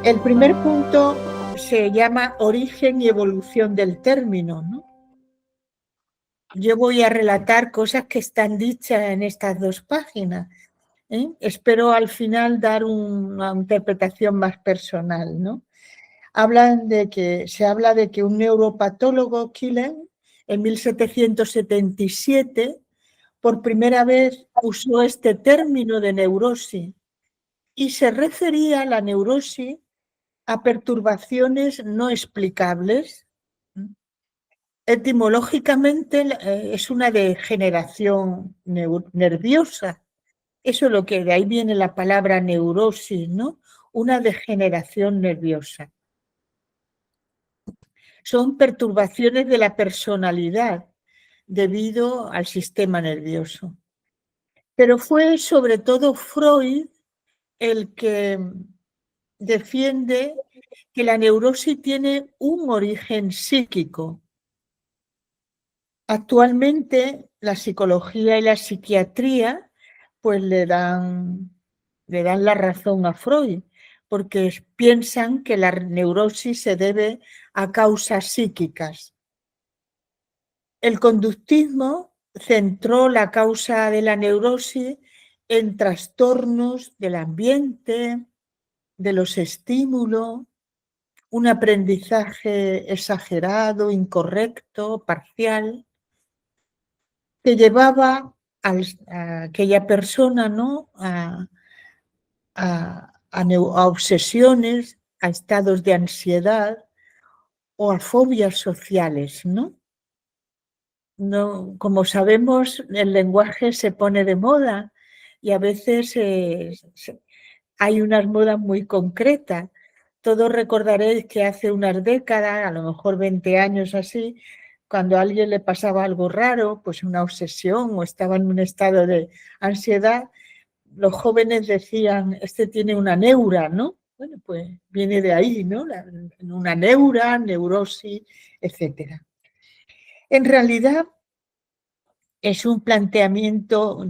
El primer punto se llama origen y evolución del término, ¿no? Yo voy a relatar cosas que están dichas en estas dos páginas. Espero al final dar una interpretación más personal, ¿no? Se habla de que un neuropatólogo, Killen, en 1777, por primera vez usó este término de neurosis y se refería a la neurosis a perturbaciones no explicables. Etimológicamente es una degeneración nerviosa. Eso es lo que de ahí viene la palabra neurosis, ¿no? Una degeneración nerviosa. Son perturbaciones de la personalidad debido al sistema nervioso. Pero fue sobre todo Freud el que defiende que la neurosis tiene un origen psíquico. Actualmente la psicología y la psiquiatría pues le dan la razón a Freud, porque piensan que la neurosis se debe a causas psíquicas. El conductismo centró la causa de la neurosis en trastornos del ambiente, de los estímulos, un aprendizaje exagerado, incorrecto, parcial, que llevaba a aquella persona, ¿no?, a obsesiones, a estados de ansiedad o a fobias sociales, ¿no? No, como sabemos, el lenguaje se pone de moda y a veces hay unas modas muy concretas. Todos recordaréis que hace unas décadas, a lo mejor 20 años así, cuando a alguien le pasaba algo raro, pues una obsesión o estaba en un estado de ansiedad, los jóvenes decían, este tiene una neura, ¿no? Bueno, pues viene de ahí, ¿no? Una neura, neurosis, etcétera. En realidad es un planteamiento,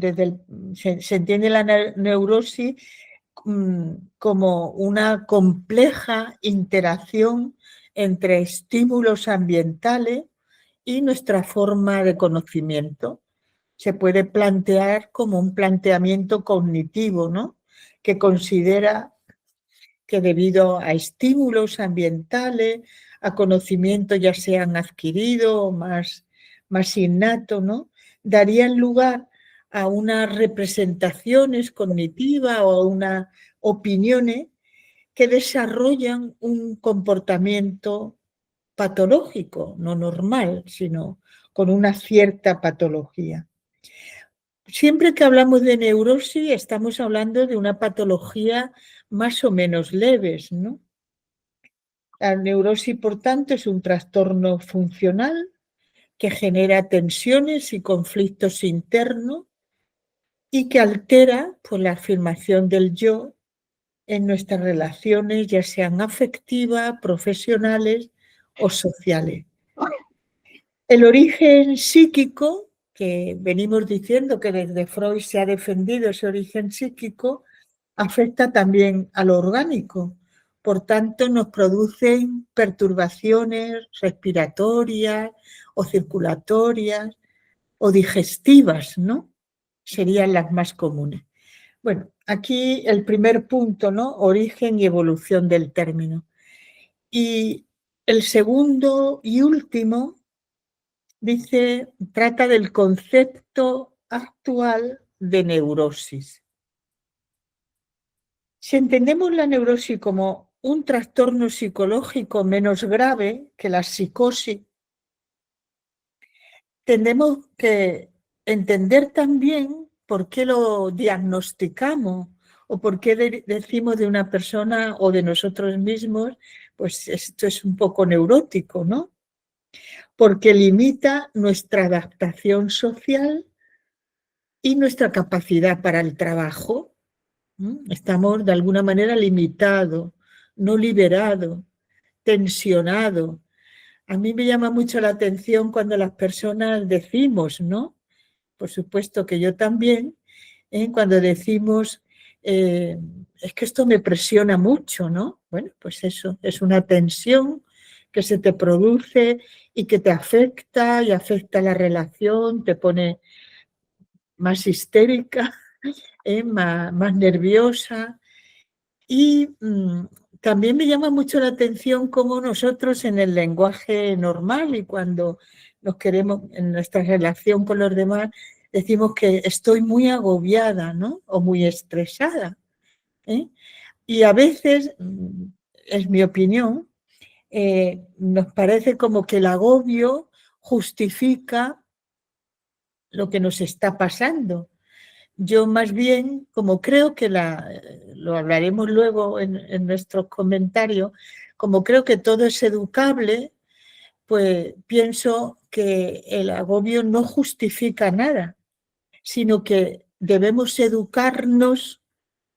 se entiende la neurosis como una compleja interacción entre estímulos ambientales y nuestra forma de conocimiento. Se puede plantear como un planteamiento cognitivo, ¿no?, que considera que debido a estímulos ambientales, a conocimiento ya sean adquiridos o más innato, ¿no?, darían lugar a unas representaciones cognitivas o a unas opiniones que desarrollan un comportamiento patológico, no normal, sino con una cierta patología. Siempre que hablamos de neurosis estamos hablando de una patología más o menos leves, ¿no? La neurosis, por tanto, es un trastorno funcional que genera tensiones y conflictos internos y que altera pues, la afirmación del yo en nuestras relaciones, ya sean afectivas, profesionales o sociales. El origen psíquico, que venimos diciendo que desde Freud se ha defendido ese origen psíquico, afecta también a lo orgánico. Por tanto, nos producen perturbaciones respiratorias o circulatorias o digestivas, ¿no? Serían las más comunes. Bueno, aquí el primer punto, ¿no? Origen y evolución del término. Y el segundo y último trata del concepto actual de neurosis. Si entendemos la neurosis como un trastorno psicológico menos grave que la psicosis, tenemos que entender también por qué lo diagnosticamos o por qué decimos de una persona o de nosotros mismos, pues esto es un poco neurótico, ¿no? Porque limita nuestra adaptación social y nuestra capacidad para el trabajo. Estamos de alguna manera limitados, no liberados, tensionados. A mí me llama mucho la atención cuando las personas decimos, ¿no? Por supuesto que yo también, cuando decimos es que esto me presiona mucho, ¿no? Bueno, pues eso, es una tensión que se te produce y que te afecta y afecta la relación, te pone más histérica, más nerviosa. Y también me llama mucho la atención cómo nosotros en el lenguaje normal y cuando nos queremos, en nuestra relación con los demás, decimos que estoy muy agobiada, ¿no? O muy estresada, ¿eh? Y a veces, es mi opinión, nos parece como que el agobio justifica lo que nos está pasando. Yo más bien, como creo que lo hablaremos luego en nuestros comentarios, como creo que todo es educable, pues pienso que el agobio no justifica nada, sino que debemos educarnos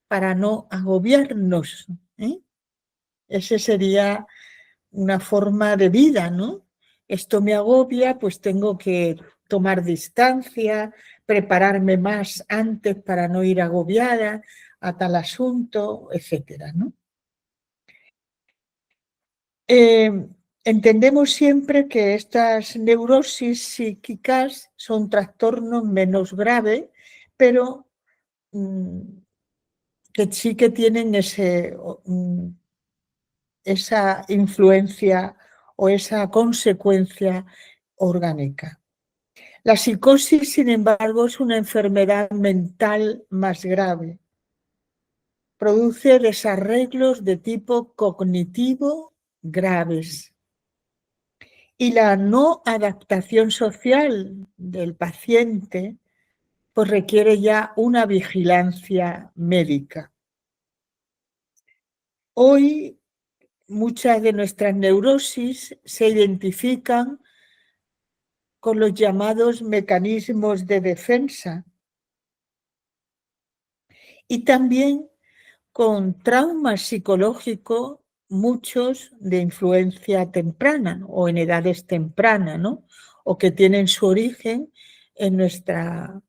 para no agobiarnos, ¿eh? Ese sería una forma de vida, ¿no? Esto me agobia, pues tengo que tomar distancia, prepararme más antes para no ir agobiada a tal asunto, etcétera, ¿no? Entendemos siempre que estas neurosis psíquicas son trastornos menos graves, pero que sí que tienen esa influencia o esa consecuencia orgánica. La psicosis, sin embargo, es una enfermedad mental más grave. Produce desarreglos de tipo cognitivo graves. Y la no adaptación social del paciente pues requiere ya una vigilancia médica. Hoy muchas de nuestras neurosis se identifican con los llamados mecanismos de defensa y también con traumas psicológicos, muchos de influencia temprana o en edades tempranas, ¿no? O que tienen su origen en nuestra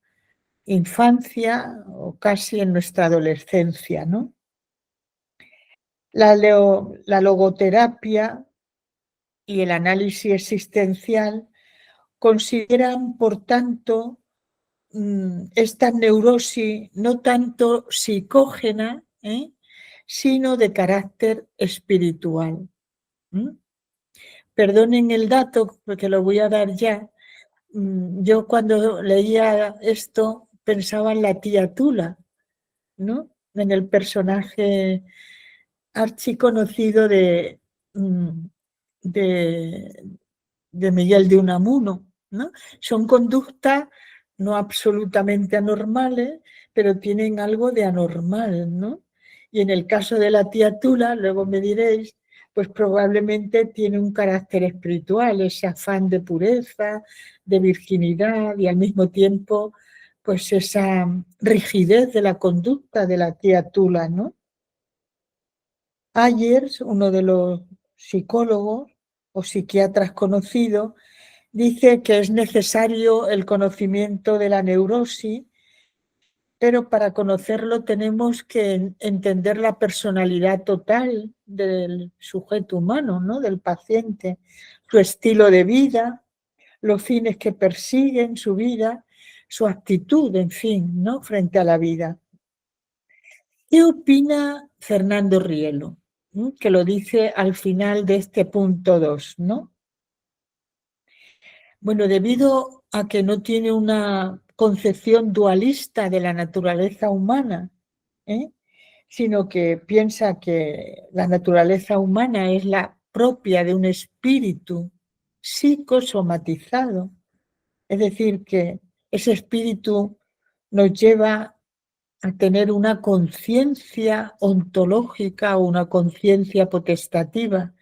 infancia o casi en nuestra adolescencia, ¿no? La logoterapia y el análisis existencial consideran, por tanto, esta neurosis no tanto psicógena, sino de carácter espiritual. Perdonen el dato, porque lo voy a dar ya. Yo cuando leía esto pensaba en la tía Tula, ¿no? En el personaje archiconocido de, de Miguel de Unamuno, ¿no? Son conductas no absolutamente anormales, pero tienen algo de anormal, ¿no? Y en el caso de la tía Tula, luego me diréis, pues probablemente tiene un carácter espiritual, ese afán de pureza, de virginidad y al mismo tiempo, pues esa rigidez de la conducta de la tía Tula, ¿no? Ayers, uno de los psicólogos o psiquiatras conocidos, dice que es necesario el conocimiento de la neurosis, pero para conocerlo tenemos que entender la personalidad total del sujeto humano, ¿no? Del paciente, su estilo de vida, los fines que persigue en su vida, su actitud, en fin, ¿no? Frente a la vida. ¿Qué opina Fernando Rielo? Que lo dice al final de este punto 2, ¿no? Bueno, debido a que no tiene una concepción dualista de la naturaleza humana, ¿eh? Sino que piensa que la naturaleza humana es la propia de un espíritu psicosomatizado, es decir, que ese espíritu nos lleva a tener una conciencia ontológica o una conciencia potestativa,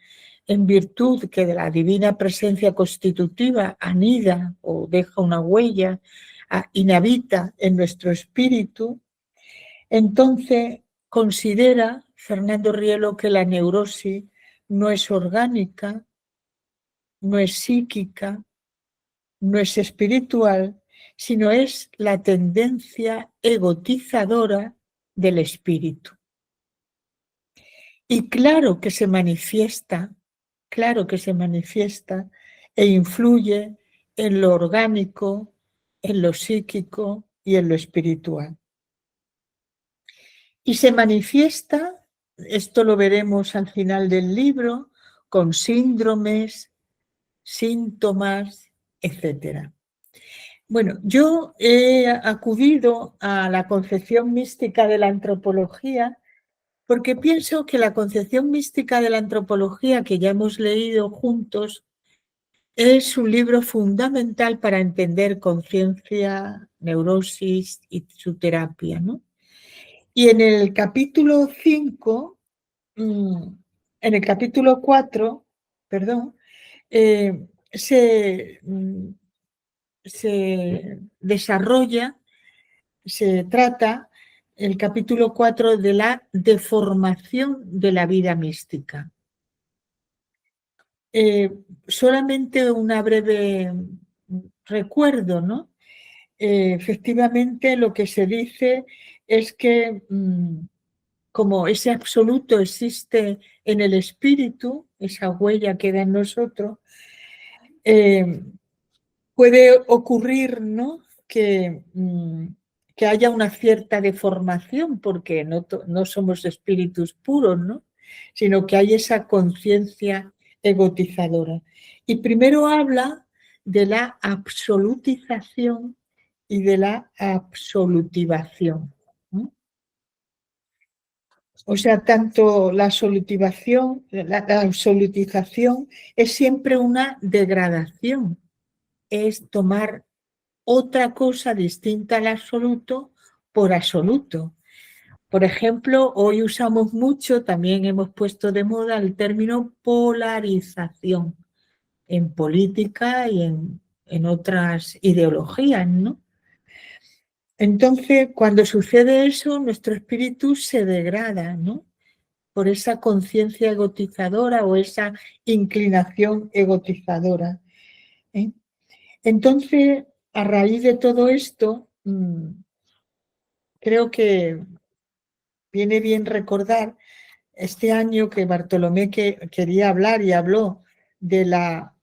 en virtud que de la divina presencia constitutiva anida o deja una huella, inhabita en nuestro espíritu, entonces considera Fernando Rielo que la neurosis no es orgánica, no es psíquica, no es espiritual, sino es la tendencia egotizadora del espíritu. Y claro que se manifiesta e influye en lo orgánico, en lo psíquico y en lo espiritual. Y se manifiesta, esto lo veremos al final del libro, con síndromes, síntomas, etc. Bueno, yo he acudido a la concepción mística de la antropología porque pienso que la concepción mística de la antropología que ya hemos leído juntos es un libro fundamental para entender conciencia, neurosis y su terapia, ¿no? Y en el capítulo 5, en el capítulo 4, perdón, se desarrolla, se trata el capítulo 4 de la deformación de la vida mística. Solamente una breve recuerdo, ¿no? Efectivamente, lo que se dice es que como ese absoluto existe en el espíritu, esa huella queda en nosotros, puede ocurrir, ¿no? Que haya una cierta deformación, porque no somos espíritus puros, ¿no? Sino que hay esa conciencia egotizadora. Y primero habla de la absolutización y de la absolutivación, ¿no? O sea, tanto la absolutización es siempre una degradación, es tomar otra cosa distinta al absoluto por absoluto. Por ejemplo, hoy usamos mucho, también hemos puesto de moda el término polarización en política y en otras ideologías, ¿no? Entonces, cuando sucede eso, nuestro espíritu se degrada, ¿no? Por esa conciencia egotizadora o esa inclinación egotizadora, ¿eh? Entonces, a raíz de todo esto, creo que viene bien recordar este año que Bartolomé quería hablar y habló de la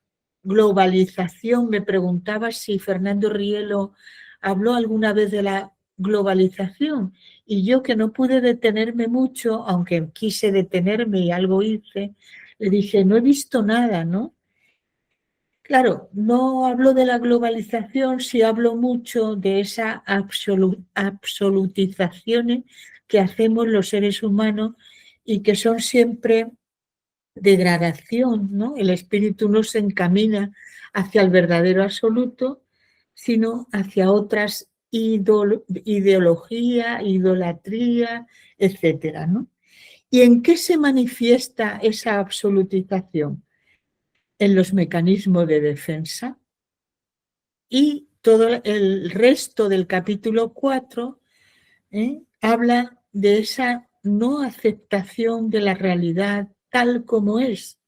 globalización. Me preguntaba si Fernando Rielo habló alguna vez de la globalización, y yo, que no pude detenerme mucho, aunque quise detenerme y algo hice, le dije, no he visto nada, ¿no? Claro, no hablo de la globalización, sí hablo mucho de esa absolutizaciones que hacemos los seres humanos y que son siempre degradación, ¿no? El espíritu no se encamina hacia el verdadero absoluto, sino hacia otras ideología, idolatría, etcétera, ¿no? ¿Y en qué se manifiesta esa absolutización? En los mecanismos de defensa. Y todo el resto del capítulo 4 habla de esa no aceptación de la realidad tal como es.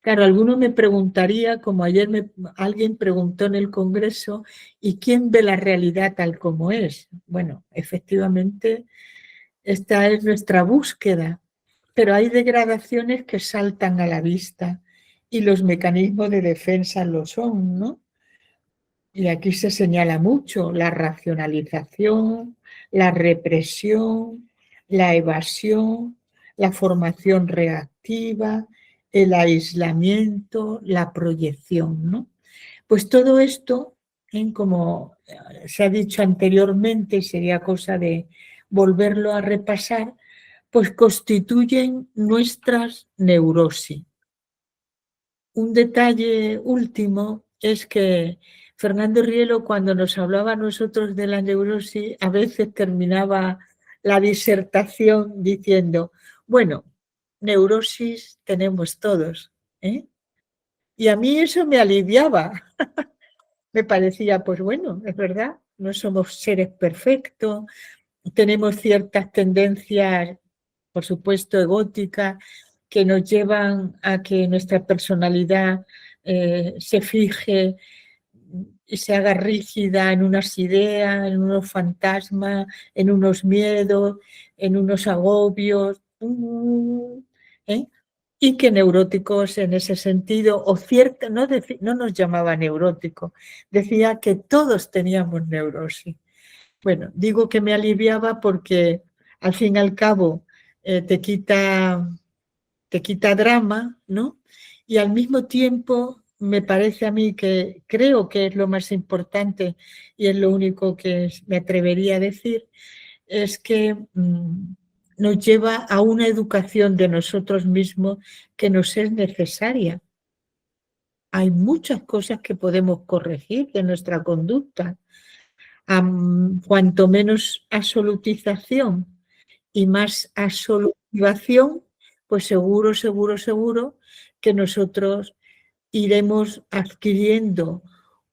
Claro, alguno me preguntaría, como ayer alguien preguntó en el Congreso, ¿y quién ve la realidad tal como es? Bueno, efectivamente, esta es nuestra búsqueda, pero hay degradaciones que saltan a la vista y los mecanismos de defensa lo son, ¿no? Y aquí se señala mucho la racionalización, la represión, la evasión, la formación reactiva, el aislamiento, la proyección, ¿no? Pues todo esto, como se ha dicho anteriormente, sería cosa de volverlo a repasar, pues constituyen nuestras neurosis. Un detalle último es que Fernando Rielo, cuando nos hablaba a nosotros de la neurosis, a veces terminaba la disertación diciendo, bueno, neurosis tenemos todos, ¿eh? Y a mí eso me aliviaba. Me parecía, pues bueno, es verdad, no somos seres perfectos, tenemos ciertas tendencias, por supuesto, egóticas, que nos llevan a que nuestra personalidad se fije y se haga rígida en unas ideas, en unos fantasmas, en unos miedos, en unos agobios, ¿eh? Y que neuróticos en ese sentido, o cierto, no nos llamaba neurótico, decía que todos teníamos neurosis. Bueno, digo que me aliviaba porque al fin y al cabo te quita drama, ¿no? Y al mismo tiempo me parece a mí que creo que es lo más importante y es lo único que me atrevería a decir, es que nos lleva a una educación de nosotros mismos que nos es necesaria. Hay muchas cosas que podemos corregir de nuestra conducta. Cuanto menos absolutización y más absolutivación, pues seguro, seguro, seguro que nosotros iremos adquiriendo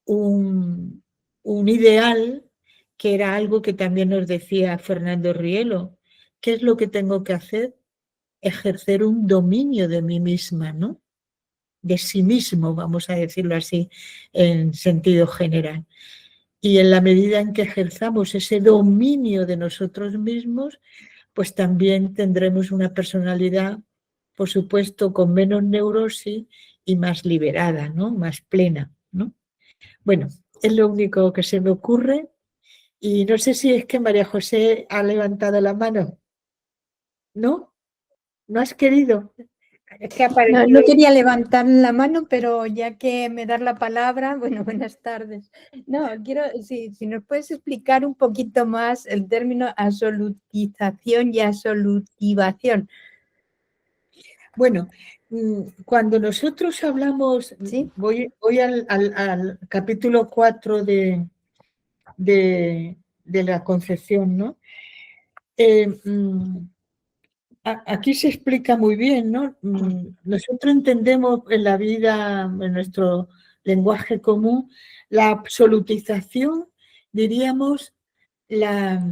un ideal que era algo que también nos decía Fernando Rielo. ¿Qué es lo que tengo que hacer? Ejercer un dominio de mí misma, ¿no? De sí mismo, vamos a decirlo así, en sentido general. Y en la medida en que ejerzamos ese dominio de nosotros mismos, pues también tendremos una personalidad, por supuesto, con menos neurosis y más liberada, ¿no? Más plena, ¿no? Bueno, es lo único que se me ocurre y no sé si es que María José ha levantado la mano. ¿No? ¿No has querido? Es que ha No, aparecido. no quería levantar la mano, pero ya que me das la palabra, bueno, buenas tardes. No, quiero, si nos puedes explicar un poquito más el término absolutización y absolutivación. Bueno, cuando nosotros hablamos, ¿Sí? voy al capítulo 4 de la concepción, ¿no? Aquí se explica muy bien, ¿no? Nosotros entendemos en la vida, en nuestro lenguaje común, la absolutización, diríamos, la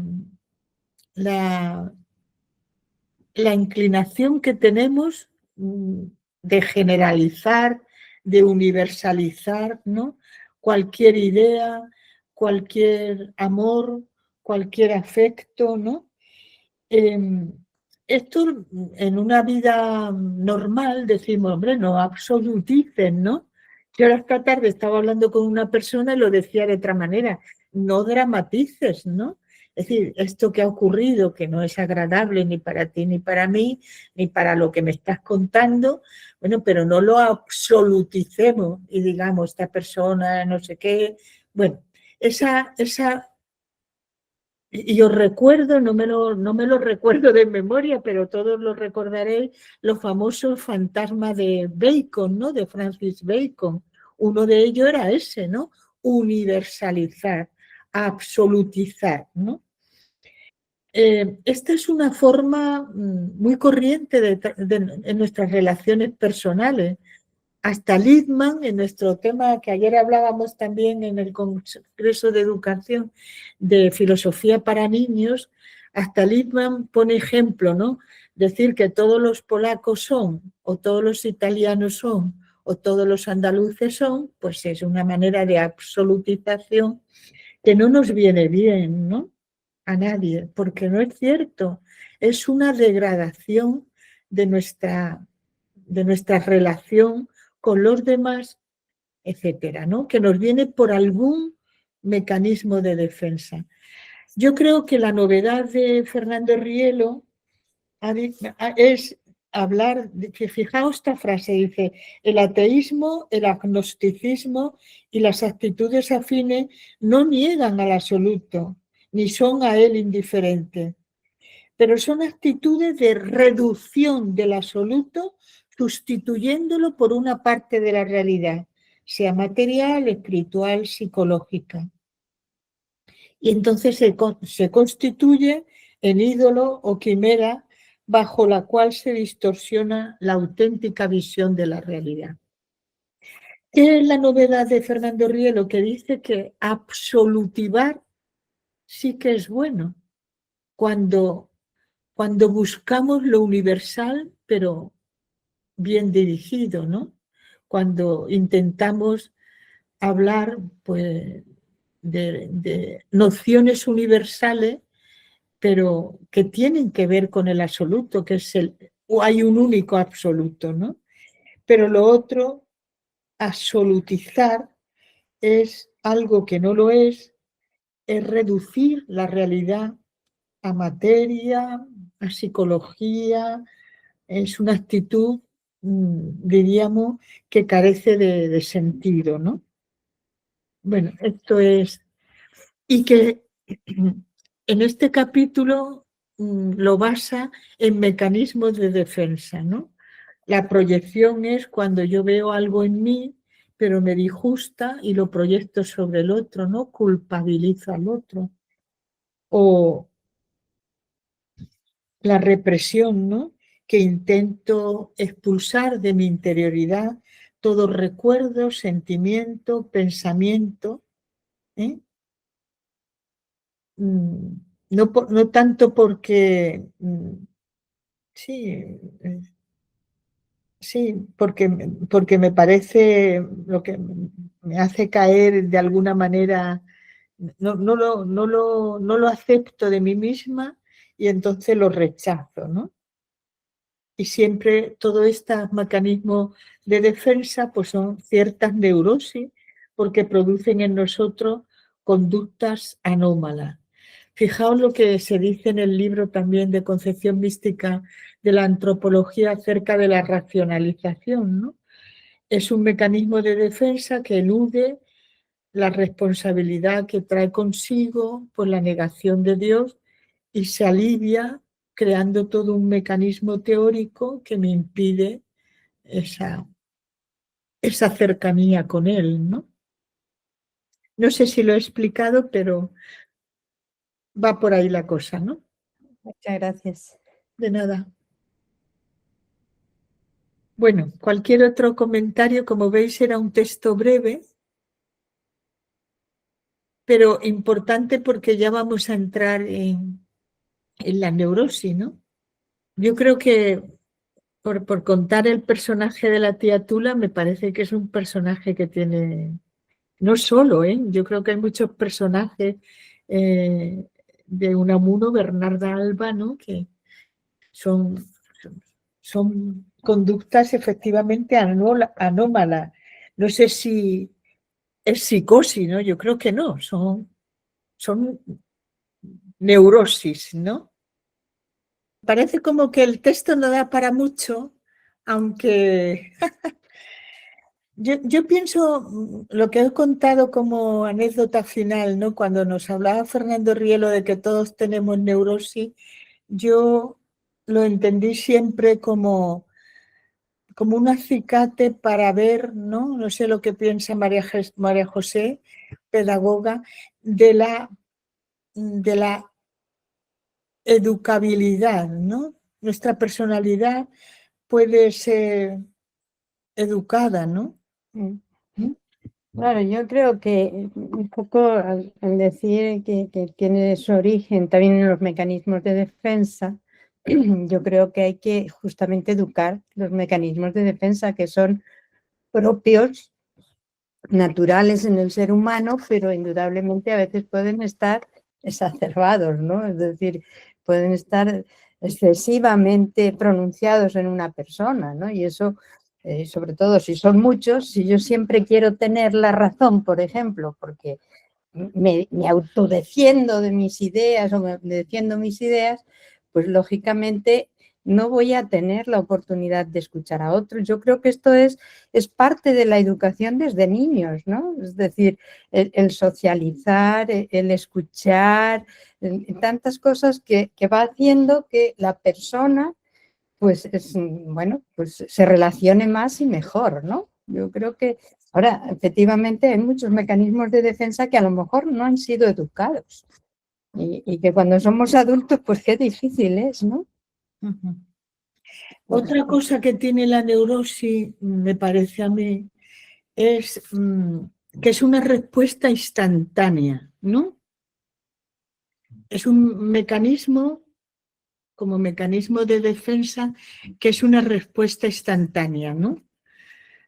inclinación que tenemos de generalizar, de universalizar, ¿no? Cualquier idea, cualquier amor, cualquier afecto, ¿no? Esto en una vida normal decimos, hombre, no absoluticen, ¿no? Yo esta tarde estaba hablando con una persona y lo decía de otra manera, no dramatices, ¿no? Es decir, esto que ha ocurrido, que no es agradable ni para ti ni para mí, ni para lo que me estás contando, bueno, pero no lo absoluticemos y digamos, esta persona no sé qué. Bueno, y os recuerdo, no me lo recuerdo de memoria, pero todos lo recordaréis, los famosos fantasmas de Bacon, ¿no? De Francis Bacon. Uno de ellos era ese, ¿no? Universalizar, absolutizar, ¿no? Esta es una forma muy corriente en nuestras relaciones personales. Hasta Littmann, en nuestro tema que ayer hablábamos también en el Congreso de Educación de Filosofía para Niños, hasta Littmann pone ejemplo, ¿no? Decir que todos los polacos son, o todos los italianos son, o todos los andaluces son, pues es una manera de absolutización que no nos viene bien, ¿no? A nadie, porque no es cierto. Es una degradación de nuestra relación con los demás, etcétera, ¿no? Que nos viene por algún mecanismo de defensa. Yo creo que la novedad de Fernando Rielo es hablar, que fijaos esta frase, dice, el ateísmo, el agnosticismo y las actitudes afines no niegan al absoluto, ni son a él indiferentes, pero son actitudes de reducción del absoluto, sustituyéndolo por una parte de la realidad, sea material, espiritual, psicológica. Y entonces se constituye en ídolo o quimera bajo la cual se distorsiona la auténtica visión de la realidad. ¿Qué es la novedad de Fernando Rielo? Que dice que absolutivar sí que es bueno cuando buscamos lo universal, pero bien dirigido, ¿no? Cuando intentamos hablar pues, de nociones universales, pero que tienen que ver con el absoluto, que es o hay un único absoluto, ¿no? Pero lo otro, absolutizar, es algo que no lo es reducir la realidad a materia, a psicología, es una actitud, diríamos, que carece de sentido, ¿no? Bueno, esto es, y que en este capítulo lo basa en mecanismos de defensa, ¿no? La proyección es cuando yo veo algo en mí, pero me disgusta y lo proyecto sobre el otro, ¿no? Culpabilizo al otro. O la represión, ¿no? Que intento expulsar de mi interioridad todo recuerdo, sentimiento, pensamiento, ¿eh? No tanto porque, sí, sí, porque me parece lo que me hace caer de alguna manera, no lo acepto de mí misma y entonces lo rechazo, ¿no? Y siempre todos estos mecanismos de defensa pues son ciertas neurosis porque producen en nosotros conductas anómalas. Fijaos lo que se dice en el libro también de Concepción Mística de la Antropología acerca de la racionalización, ¿no? Es un mecanismo de defensa que elude la responsabilidad que trae consigo por la negación de Dios y se alivia creando todo un mecanismo teórico que me impide esa cercanía con él, ¿no? No sé si lo he explicado, pero va por ahí la cosa, ¿no? Muchas gracias. De nada. Bueno, cualquier otro comentario, como veis, era un texto breve, pero importante porque ya vamos a entrar en la neurosis, ¿no? Yo creo que por contar el personaje de la tía Tula, me parece que es un personaje que tiene, no solo, yo creo que hay muchos personajes de Unamuno, Bernarda Alba, ¿no? Que son, son conductas efectivamente anómalas. No sé si es psicosis, ¿no? Yo creo que no, son neurosis, ¿no? Parece como que el texto no da para mucho, aunque yo pienso lo que he contado como anécdota final, ¿no? Cuando nos hablaba Fernando Rielo de que todos tenemos neurosis, yo lo entendí siempre como un acicate para ver, ¿no? No sé lo que piensa María José, pedagoga, de la educabilidad, ¿no? Nuestra personalidad puede ser educada, ¿no? Claro, yo creo que un poco al decir que tiene su origen también en los mecanismos de defensa, yo creo que hay que justamente educar los mecanismos de defensa que son propios, naturales en el ser humano, pero indudablemente a veces pueden estar exacerbados, ¿no? Es decir, pueden estar excesivamente pronunciados en una persona, ¿no? Y eso, sobre todo si son muchos, si yo siempre quiero tener la razón, por ejemplo, porque me autodefiendo de mis ideas o me defiendo mis ideas, pues lógicamente no voy a tener la oportunidad de escuchar a otros. Yo creo que esto es parte de la educación desde niños, ¿no? Es decir, el socializar, el escuchar, tantas cosas que va haciendo que la persona pues bueno, pues se relacione más y mejor, ¿no? Yo creo que ahora, efectivamente, hay muchos mecanismos de defensa que a lo mejor no han sido educados y que cuando somos adultos, pues qué difícil es, ¿no? Uh-huh. Otra cosa que tiene la neurosis, me parece a mí, es que es una respuesta instantánea, ¿no? Es un mecanismo, como mecanismo de defensa, que es una respuesta instantánea, ¿no?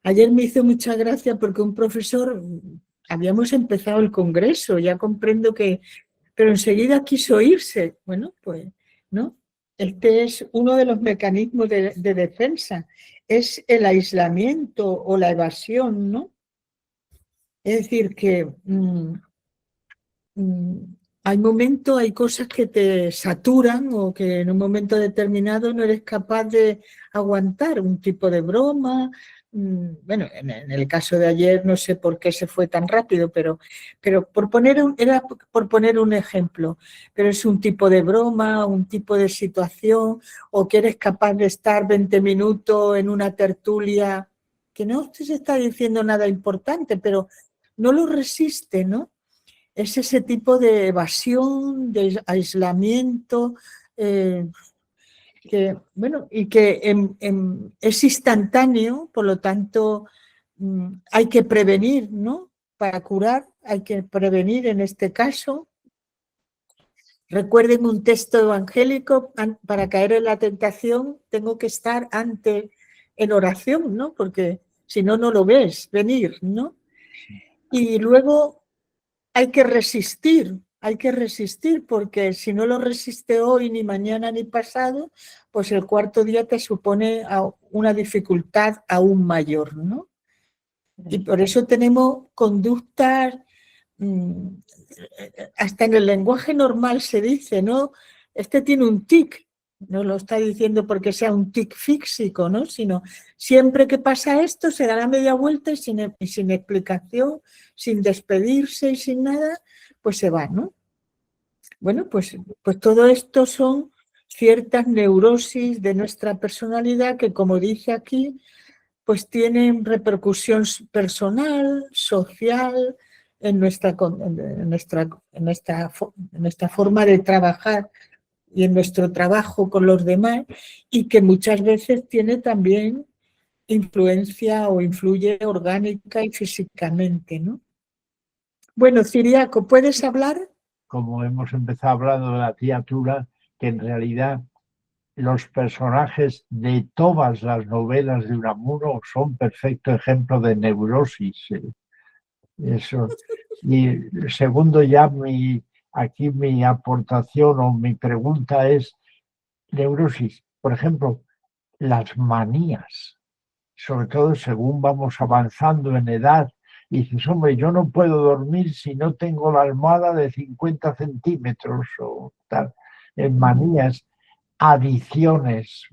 Ayer me hizo mucha gracia porque un profesor, habíamos empezado el congreso, ya comprendo que, pero enseguida quiso irse. Bueno, pues, ¿no? Este es uno de los mecanismos de defensa, es el aislamiento o la evasión, ¿no? Es decir, que hay momentos, hay cosas que te saturan o que en un momento determinado no eres capaz de aguantar un tipo de broma. Bueno, en el caso de ayer no sé por qué se fue tan rápido, pero era por poner un ejemplo, pero es un tipo de broma, un tipo de situación, o que eres capaz de estar 20 minutos en una tertulia, que no te se está diciendo nada importante, pero no lo resiste, ¿no? Es ese tipo de evasión, de aislamiento, que, bueno, y que es instantáneo, por lo tanto, hay que prevenir, ¿no? Para curar hay que prevenir en este caso. Recuerden un texto evangélico, para caer en la tentación tengo que estar antes en oración, ¿no? Porque si no, no lo ves venir, ¿no? Y luego hay que resistir porque si no lo resiste hoy, ni mañana, ni pasado, pues el cuarto día te supone una dificultad aún mayor, ¿no? Y por eso tenemos conductas, hasta en el lenguaje normal se dice, ¿no? Este tiene un tic, no lo está diciendo porque sea un tic físico, ¿no? Sino siempre que pasa esto se da la media vuelta y sin explicación, sin despedirse y sin nada, pues se va, ¿no? Bueno, pues todo esto son ciertas neurosis de nuestra personalidad que, como dice aquí, pues tienen repercusión personal, social, en nuestra forma de trabajar y en nuestro trabajo con los demás, y que muchas veces tiene también influencia o influye orgánica y físicamente, ¿no? Bueno, Ciriaco, ¿puedes hablar? Como hemos empezado hablando de la criatura, que en realidad los personajes de todas las novelas de Unamuno son perfecto ejemplo de neurosis. Eso. Y segundo, ya aquí mi aportación o mi pregunta es neurosis. Por ejemplo, las manías, sobre todo según vamos avanzando en edad, y dices, hombre, yo no puedo dormir si no tengo la almohada de 50 centímetros o tal. En manías, adicciones,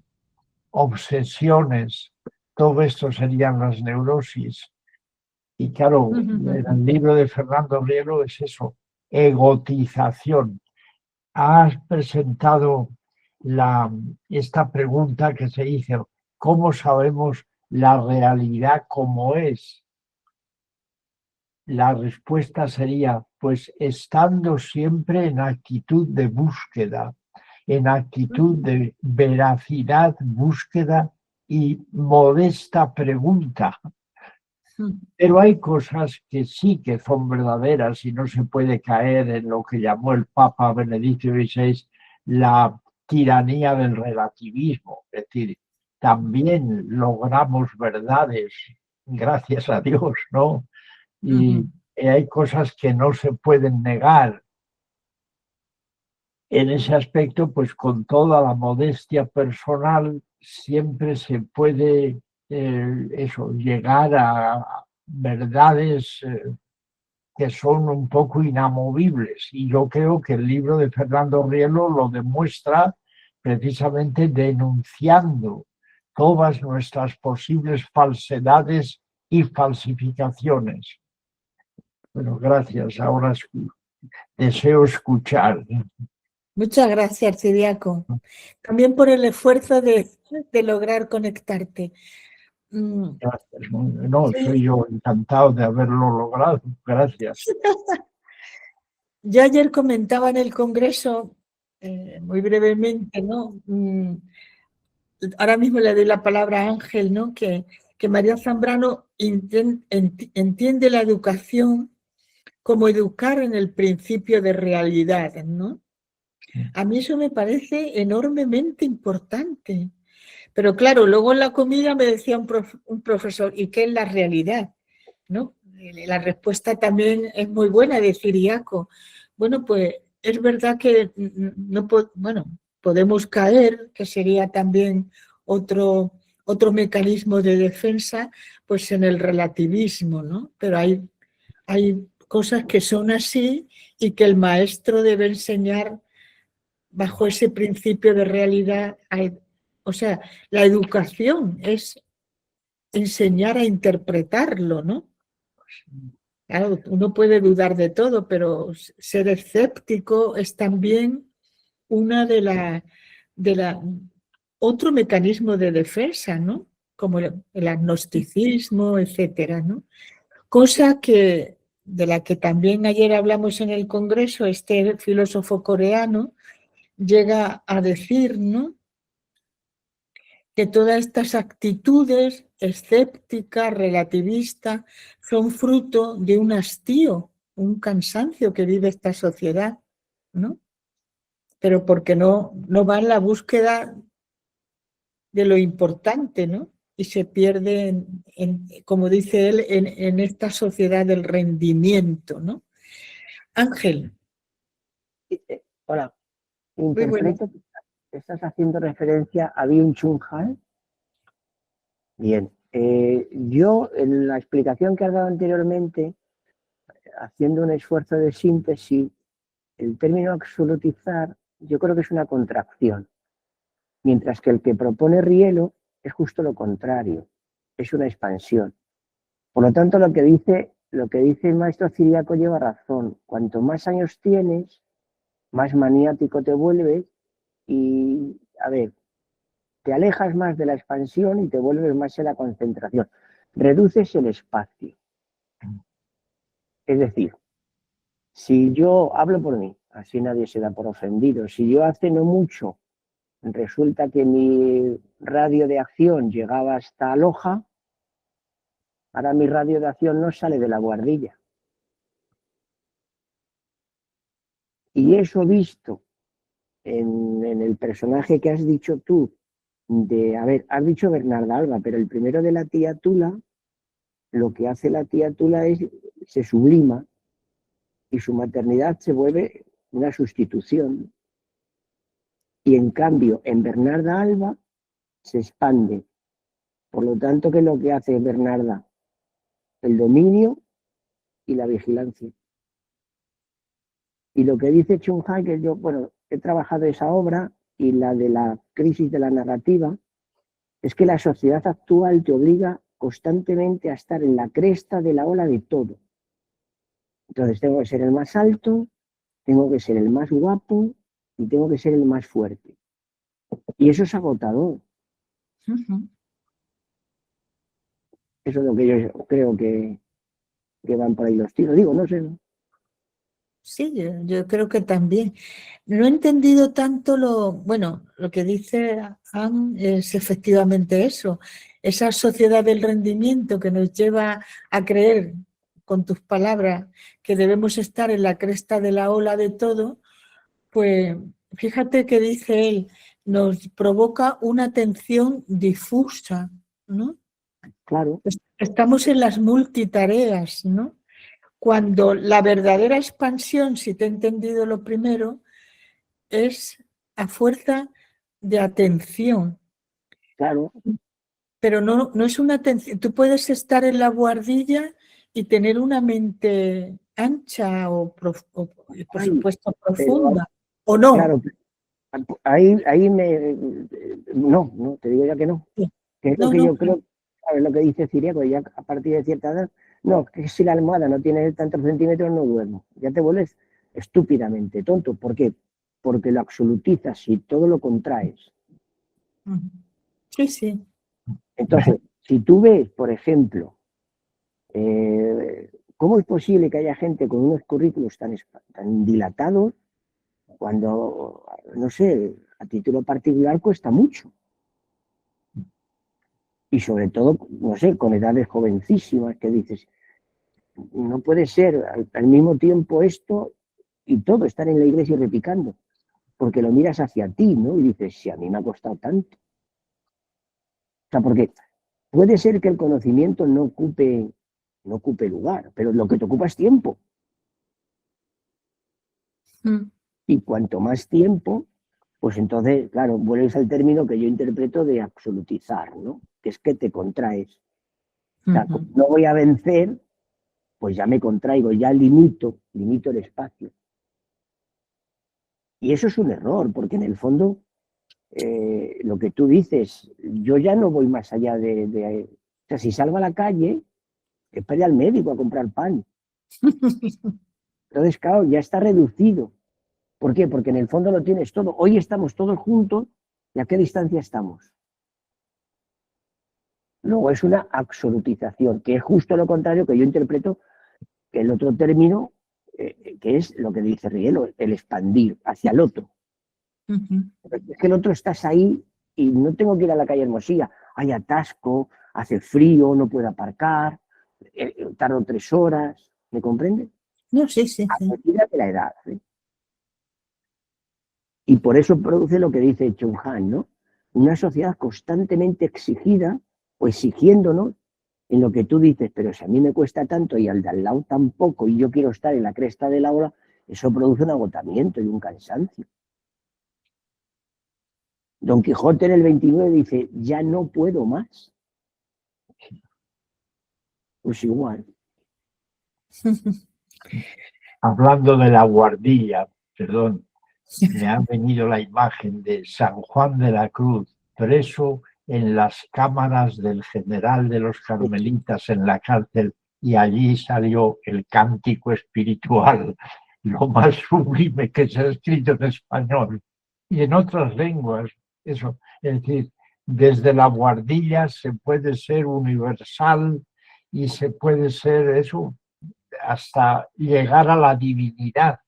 obsesiones, todo esto serían las neurosis. Y claro, en el libro de Fernando Rielo es eso, egotización. Has presentado esta pregunta que se hizo, ¿cómo sabemos la realidad como es? La respuesta sería, pues estando siempre en actitud de búsqueda, en actitud de veracidad, búsqueda y modesta pregunta. Pero hay cosas que sí que son verdaderas y no se puede caer en lo que llamó el Papa Benedicto XVI la tiranía del relativismo. Es decir, también logramos verdades, gracias a Dios, ¿no? Y hay cosas que no se pueden negar. En ese aspecto, pues con toda la modestia personal, siempre se puede llegar a verdades que son un poco inamovibles. Y yo creo que el libro de Fernando Rielo lo demuestra precisamente denunciando todas nuestras posibles falsedades y falsificaciones. Bueno, gracias. Ahora deseo escuchar. Muchas gracias, Ciriaco. También por el esfuerzo de lograr conectarte. Gracias. No, soy yo encantado de haberlo logrado. Gracias. Yo ayer comentaba en el Congreso, muy brevemente, ¿no? Ahora mismo le doy la palabra a Ángel, ¿no? Que María Zambrano entiende la educación como educar en el principio de realidad, ¿no? A mí eso me parece enormemente importante, Pero claro, luego en la comida me decía un profesor, ¿y qué es la realidad? ¿No? La respuesta también es muy buena de Ciriaco. Bueno, pues es verdad que no bueno, podemos caer, que sería también otro mecanismo de defensa, pues en el relativismo, ¿no? Pero hay cosas que son así y que el maestro debe enseñar bajo ese principio de realidad. O sea, la educación es enseñar a interpretarlo, ¿no? Claro, uno puede dudar de todo, pero ser escéptico es también una otro mecanismo de defensa, ¿no? Como el agnosticismo, etcétera, ¿no? Cosa de la que también ayer hablamos en el Congreso, este filósofo coreano llega a decir, ¿no?, que todas estas actitudes escépticas, relativistas, son fruto de un hastío, un cansancio que vive esta sociedad, ¿no? Pero porque no va en la búsqueda de lo importante, ¿no? Y se pierde, como dice él, en esta sociedad del rendimiento, ¿no? Ángel. Hola, Muy bueno. interpreto que estás haciendo referencia a Byung-Chul Han. Bien, yo en la explicación que has dado anteriormente, haciendo un esfuerzo de síntesis, el término absolutizar yo creo que es una contracción, mientras que el que propone Rielo es justo lo contrario, es una expansión. Por lo tanto, lo que dice el maestro Ciriaco lleva razón. Cuanto más años tienes, más maniático te vuelves y, a ver, te alejas más de la expansión y te vuelves más en la concentración. Reduces el espacio. Es decir, si yo hablo por mí, así nadie se da por ofendido, si yo hace no mucho resulta que mi radio de acción llegaba hasta Loja, ahora mi radio de acción no sale de La Guardilla. Y eso visto en el personaje que has dicho tú, has dicho Bernarda Alba, pero el primero de la tía Tula, lo que hace la tía Tula se sublima y su maternidad se vuelve una sustitución. Y en cambio, en Bernarda Alba se expande. Por lo tanto, ¿qué es lo que hace Bernarda? El dominio y la vigilancia. Y lo que dice Chung Han, que yo, bueno, he trabajado esa obra y la de la crisis de la narrativa, es que la sociedad actual te obliga constantemente a estar en la cresta de la ola de todo. Entonces tengo que ser el más alto, tengo que ser el más guapo y tengo que ser el más fuerte. Y eso es agotador. Eso es lo que yo creo que van por ahí los tiros. Digo, no sé. Sí, yo creo que también. No he entendido tanto lo que dice Anne es efectivamente eso, esa sociedad del rendimiento que nos lleva a creer, con tus palabras, que debemos estar en la cresta de la ola de todo, pues fíjate que dice él, nos provoca una tensión difusa, ¿no? Claro. Estamos en las multitareas, ¿no? Cuando la verdadera expansión, si te he entendido lo primero, es a fuerza de atención. Claro. Pero no es una atención. Tú puedes estar en la buhardilla y tener una mente ancha o por supuesto profunda, ¿o no? Claro, ahí no, te digo ya que no. Sí. Que es lo que yo creo, ¿sabes lo que dice Ciriaco? Ya a partir de cierta edad, no, que si la almohada no tiene tantos centímetros no duermo. Ya te vuelves estúpidamente tonto. ¿Por qué? Porque lo absolutizas y todo lo contraes. Sí, sí. Entonces, si tú ves, por ejemplo, ¿cómo es posible que haya gente con unos currículos tan dilatados cuando, no sé, a título particular cuesta mucho? Y sobre todo, no sé, con edades jovencísimas que dices, no puede ser al mismo tiempo esto y todo, estar en la iglesia repicando, porque lo miras hacia ti, ¿no? Y dices, si a mí me ha costado tanto. sea, porque puede ser que el conocimiento no ocupe lugar, pero lo que te ocupa es tiempo. Y cuanto más tiempo, pues entonces, claro, vuelves al término que yo interpreto de absolutizar, ¿no? Que es que te contraes. O sea, como no voy a vencer, pues ya me contraigo, ya limito el espacio. Y eso es un error, porque en el fondo, lo que tú dices, yo ya no voy más allá o sea, si salgo a la calle, es para ir al médico a comprar pan. Entonces, claro, ya está reducido. ¿Por qué? Porque en el fondo lo tienes todo. Hoy estamos todos juntos, ¿y a qué distancia estamos? Luego es una absolutización, que es justo lo contrario que yo interpreto que el otro término, que es lo que dice Rielo, el expandir hacia el otro. Es que el otro estás ahí y no tengo que ir a la calle Hermosilla. Hay atasco, hace frío, no puedo aparcar, tardo 3 horas. ¿Me comprende? No, sí, sí. A medida de la edad. Y por eso produce lo que dice Chung Han, ¿no? Una sociedad constantemente exigida o exigiéndonos en lo que tú dices, pero si a mí me cuesta tanto y al de al lado tampoco y yo quiero estar en la cresta de la ola, eso produce un agotamiento y un cansancio. Don Quijote en el 29 dice, ya no puedo más. Pues igual. Hablando de la guardilla, perdón, me ha venido la imagen de San Juan de la Cruz, preso en las cámaras del general de los carmelitas en la cárcel, y allí salió el cántico espiritual, lo más sublime que se ha escrito en español y en otras lenguas. Eso, es decir, desde la guardilla se puede ser universal y se puede ser eso hasta llegar a la divinidad.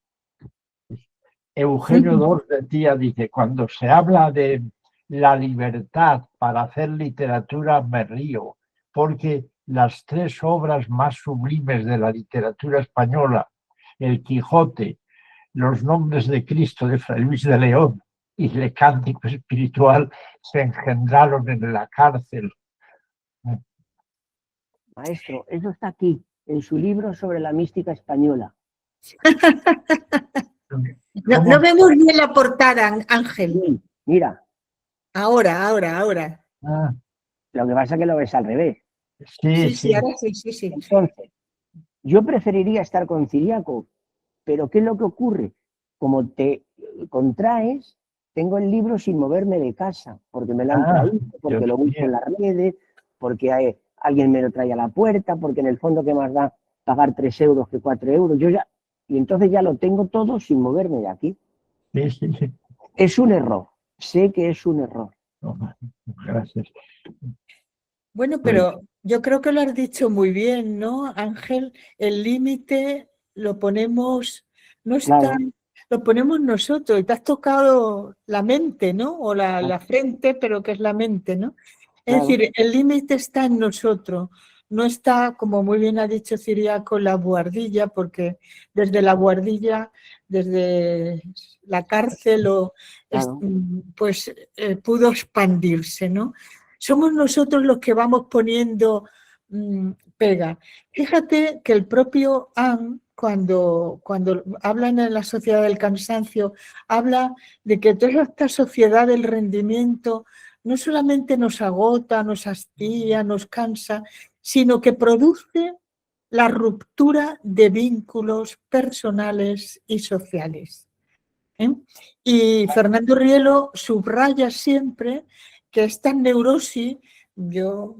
Eugenio Dors decía, dice, cuando se habla de la libertad para hacer literatura me río, porque las 3 obras más sublimes de la literatura española, El Quijote, Los nombres de Cristo de Fray Luis de León y El Cántico Espiritual, se engendraron en la cárcel. Maestro, eso está aquí, en su libro sobre la mística española. No vemos bien la portada, Ángel. Sí, mira. Ahora. Lo que pasa es que lo ves al revés. Sí, ahora sí. Entonces, yo preferiría estar con Ciriaco, pero ¿qué es lo que ocurre? Como te contraes, tengo el libro sin moverme de casa, porque me lo han traído, porque lo busco en las redes, porque alguien me lo trae a la puerta, porque en el fondo, ¿qué más da pagar 3 euros que 4 euros? Y entonces ya lo tengo todo sin moverme de aquí. Sí. Es un error, sé que es un error. Gracias. Bueno, pero yo creo que lo has dicho muy bien, ¿no, Ángel? El límite lo ponemos, no está, Claro. lo ponemos nosotros, y te has tocado la mente, ¿no? O la frente, pero que es la mente, ¿no? Es Claro. decir, el límite está en nosotros, no está, como muy bien ha dicho Ciriaco, la buhardilla, porque desde la buhardilla, desde la cárcel, Claro. pues pudo expandirse, ¿no? Somos nosotros los que vamos poniendo pega. Fíjate que el propio Anne, cuando hablan en la sociedad del cansancio, habla de que toda esta sociedad del rendimiento no solamente nos agota, nos hastía, nos cansa, sino que produce la ruptura de vínculos personales y sociales. Y Fernando Rielo subraya siempre que esta neurosis, yo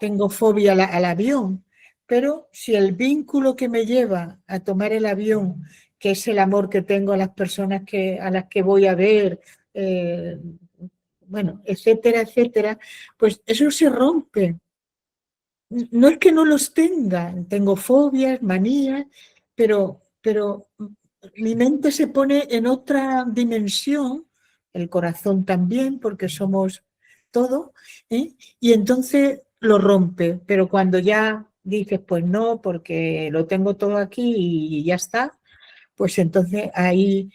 tengo fobia al avión, pero si el vínculo que me lleva a tomar el avión, que es el amor que tengo a las personas a las que voy a ver, bueno, etcétera, pues eso se rompe. No es que no los tengo fobias, manías, pero mi mente se pone en otra dimensión, el corazón también, porque somos todo, y entonces lo rompe. Pero cuando ya dices, pues no, porque lo tengo todo aquí y ya está, pues entonces ahí...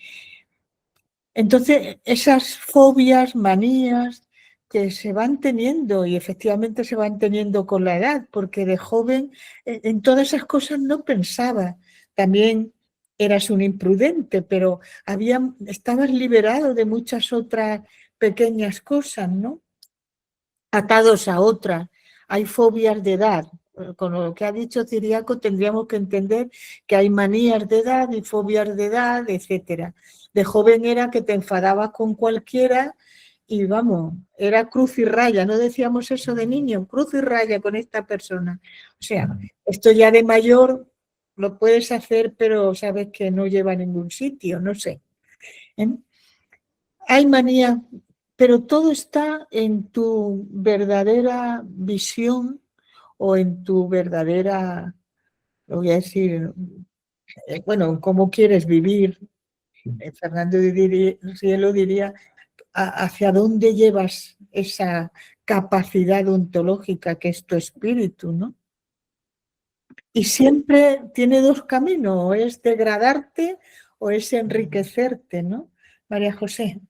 Entonces esas fobias, manías, que se van teniendo y efectivamente se van teniendo con la edad, porque de joven en todas esas cosas no pensaba. También eras un imprudente, pero estabas liberado de muchas otras pequeñas cosas, ¿no? Atados a otras. Hay fobias de edad. Con lo que ha dicho Ciriaco tendríamos que entender que hay manías de edad y fobias de edad, etcétera. De joven era que te enfadabas con cualquiera y vamos, era cruz y raya, no decíamos eso de niño, cruz y raya con esta persona. O sea, esto ya de mayor lo puedes hacer, pero sabes que no lleva a ningún sitio, no sé. Hay manía, pero todo está en tu verdadera visión o en tu verdadera, lo voy a decir, bueno, cómo quieres vivir. Fernando Cielo diría, hacia dónde llevas esa capacidad ontológica que es tu espíritu, ¿no? Y siempre tiene dos caminos, o es degradarte o es enriquecerte, ¿no? María José.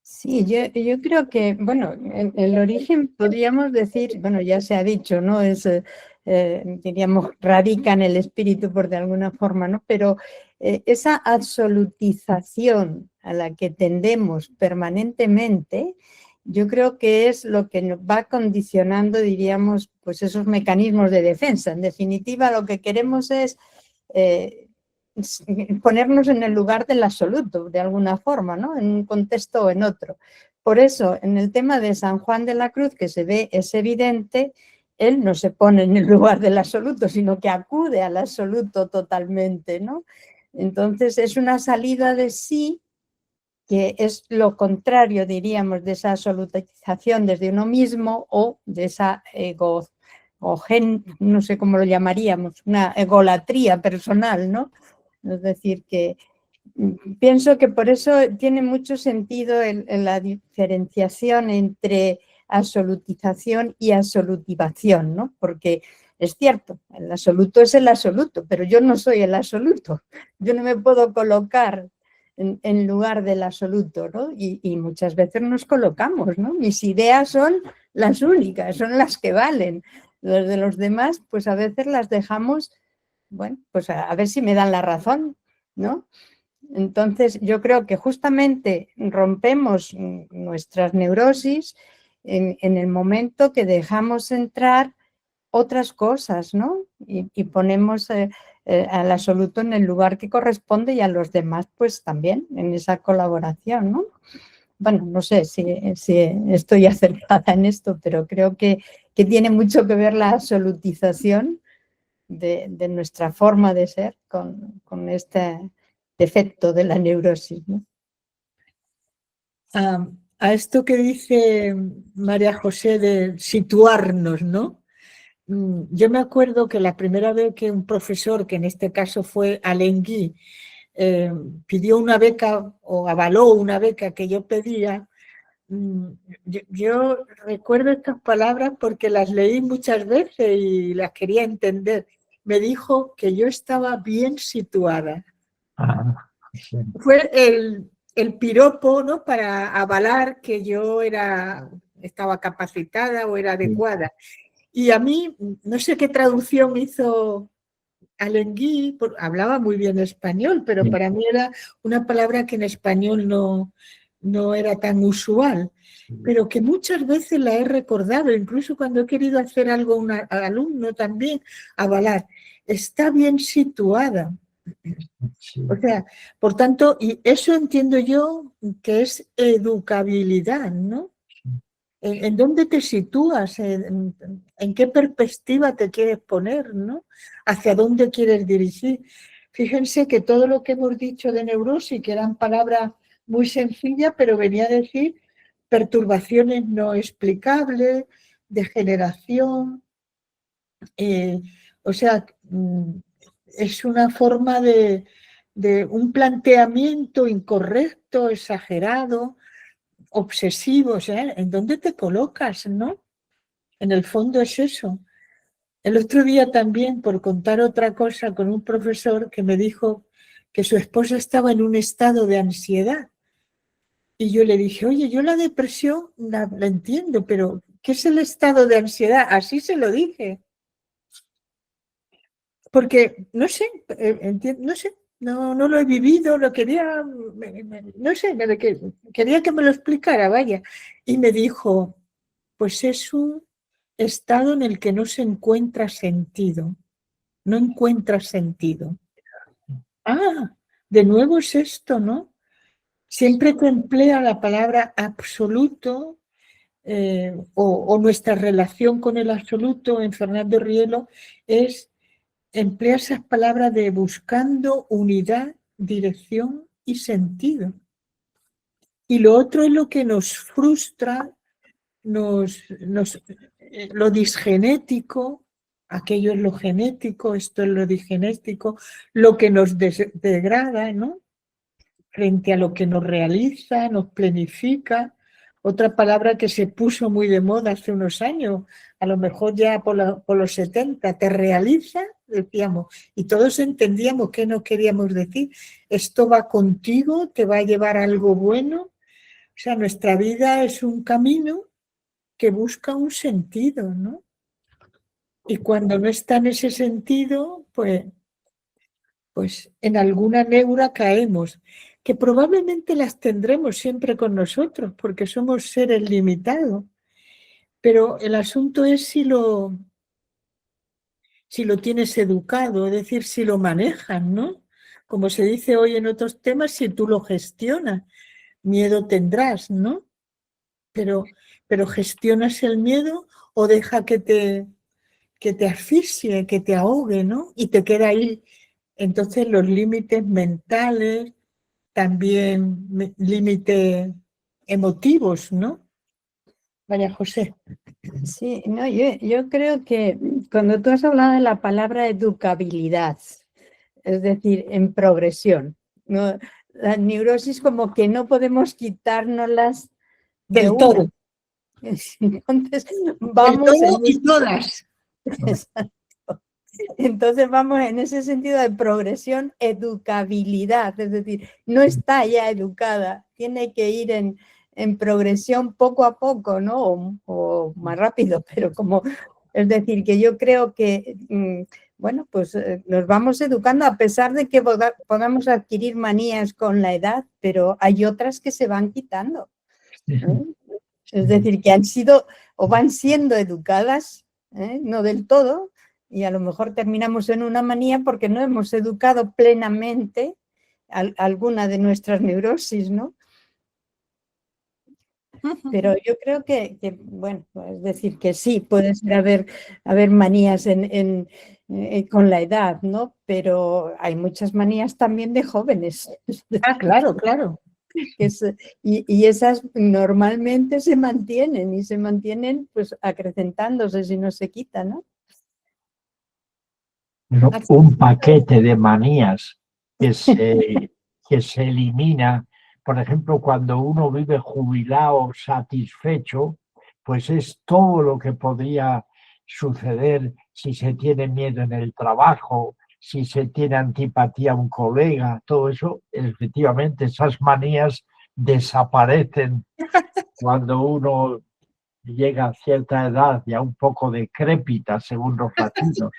Sí, yo creo que, bueno, el origen podríamos decir, bueno, ya se ha dicho, ¿no? Es, diríamos, radica en el espíritu por de alguna forma, ¿no? Pero esa absolutización a la que tendemos permanentemente, yo creo que es lo que nos va condicionando, diríamos, pues esos mecanismos de defensa. En definitiva, lo que queremos es ponernos en el lugar del absoluto, de alguna forma, ¿no? En un contexto o en otro. Por eso, en el tema de San Juan de la Cruz, que se ve, es evidente, él no se pone en el lugar del absoluto, sino que acude al absoluto totalmente, ¿no? Entonces, es una salida de sí que es lo contrario, diríamos, de esa absolutización desde uno mismo o de esa no sé cómo lo llamaríamos, una egolatría personal, ¿no? Es decir, que pienso que por eso tiene mucho sentido la diferenciación entre absolutización y absolutivación, ¿no? Porque es cierto, el absoluto es el absoluto, pero yo no soy el absoluto. Yo no me puedo colocar en lugar del absoluto, ¿no? Y muchas veces nos colocamos, ¿no? Mis ideas son las únicas, son las que valen. Los de los demás, pues a veces las dejamos, bueno, pues a ver si me dan la razón, ¿no? Entonces, yo creo que justamente rompemos nuestras neurosis en el momento que dejamos entrar otras cosas, ¿no? Y ponemos al absoluto en el lugar que corresponde y a los demás, pues también en esa colaboración, ¿no? Bueno, no sé si estoy acertada en esto, pero creo que tiene mucho que ver la absolutización de nuestra forma de ser con este defecto de la neurosis, ¿no? A esto que dice María José de situarnos, ¿no? Yo me acuerdo que la primera vez que un profesor, que en este caso fue Alain Guy, pidió una beca o avaló una beca que yo pedía, yo recuerdo estas palabras porque las leí muchas veces y las quería entender. Me dijo que yo estaba bien situada. Sí. Fue el piropo, ¿no? Para avalar que yo estaba capacitada o era adecuada. Y a mí, no sé qué traducción hizo Alain Guy, hablaba muy bien español, pero Sí. para mí era una palabra que en español no era tan usual, pero que muchas veces la he recordado, incluso cuando he querido hacer algo al alumno también, avalar. Está bien situada. Sí. O sea, por tanto, y eso entiendo yo que es educabilidad, ¿no? ¿En dónde te sitúas? ¿En qué perspectiva te quieres poner, ¿no? ¿Hacia dónde quieres dirigir? Fíjense que todo lo que hemos dicho de neurosis, que eran palabras muy sencillas, pero venía a decir perturbaciones no explicables, degeneración, o sea, es una forma de un planteamiento incorrecto, exagerado, obsesivo, o sea, ¿en dónde te colocas, no? En el fondo es eso. El otro día también, por contar otra cosa, con un profesor que me dijo que su esposa estaba en un estado de ansiedad Y yo le dije, oye, yo la depresión la entiendo, pero ¿qué es el estado de ansiedad? Así se lo dije. Porque, no sé, no sé, no lo he vivido, lo quería, no sé, quería que me lo explicara, vaya. Y me dijo, pues es un estado en el que no se encuentra sentido, no encuentra sentido. Ah, de nuevo es esto, ¿no? Siempre que emplea la palabra absoluto o nuestra relación con el absoluto en Fernando Rielo emplea esas palabras de buscando unidad, dirección y sentido. Y lo otro es lo que nos frustra, lo disgenético, aquello es lo genético, esto es lo disgenético, lo que nos degrada, ¿no? Frente a lo que nos realiza, nos planifica. Otra palabra que se puso muy de moda hace unos años, a lo mejor ya por los 70, te realiza, decíamos, y todos entendíamos qué nos queríamos decir. Esto va contigo, te va a llevar a algo bueno. O sea, nuestra vida es un camino que busca un sentido, ¿no? Y cuando no está en ese sentido, pues en alguna neura caemos, que probablemente las tendremos siempre con nosotros, porque somos seres limitados. Pero el asunto es si lo tienes educado, es decir, si lo manejas, ¿no? Como se dice hoy en otros temas, si tú lo gestionas, miedo tendrás, ¿no? Pero gestionas el miedo o deja que te asfixie, que te ahogue, ¿no? Y te queda ahí. Entonces los límites mentales, también límites emotivos, ¿no? María José. Sí, no, yo creo que cuando tú has hablado de la palabra educabilidad, es decir, en progresión, ¿no? La neurosis como que no podemos quitárnoslas Del todo. Entonces vamos del todo y todas. Exacto. Entonces vamos en ese sentido de progresión, educabilidad, es decir, no está ya educada, tiene que ir en progresión poco a poco, ¿no? O más rápido, pero como, es decir, que yo creo que, bueno, pues nos vamos educando a pesar de que podamos adquirir manías con la edad, pero hay otras que se van quitando. Es decir, que han sido o van siendo educadas, no del todo, y a lo mejor terminamos en una manía porque no hemos educado plenamente alguna de nuestras neurosis, ¿no? Pero yo creo que bueno, es decir, que sí, puede ser haber manías con la edad, ¿no? Pero hay muchas manías también de jóvenes. Ah, claro, claro. Y esas normalmente se mantienen y se mantienen pues acrecentándose si no se quitan, ¿no? Un paquete de manías que se elimina. Por ejemplo, cuando uno vive jubilado, satisfecho, pues es todo lo que podría suceder si se tiene miedo en el trabajo, si se tiene antipatía a un colega, todo eso, efectivamente, esas manías desaparecen cuando uno llega a cierta edad, ya un poco decrépita, según los latinos.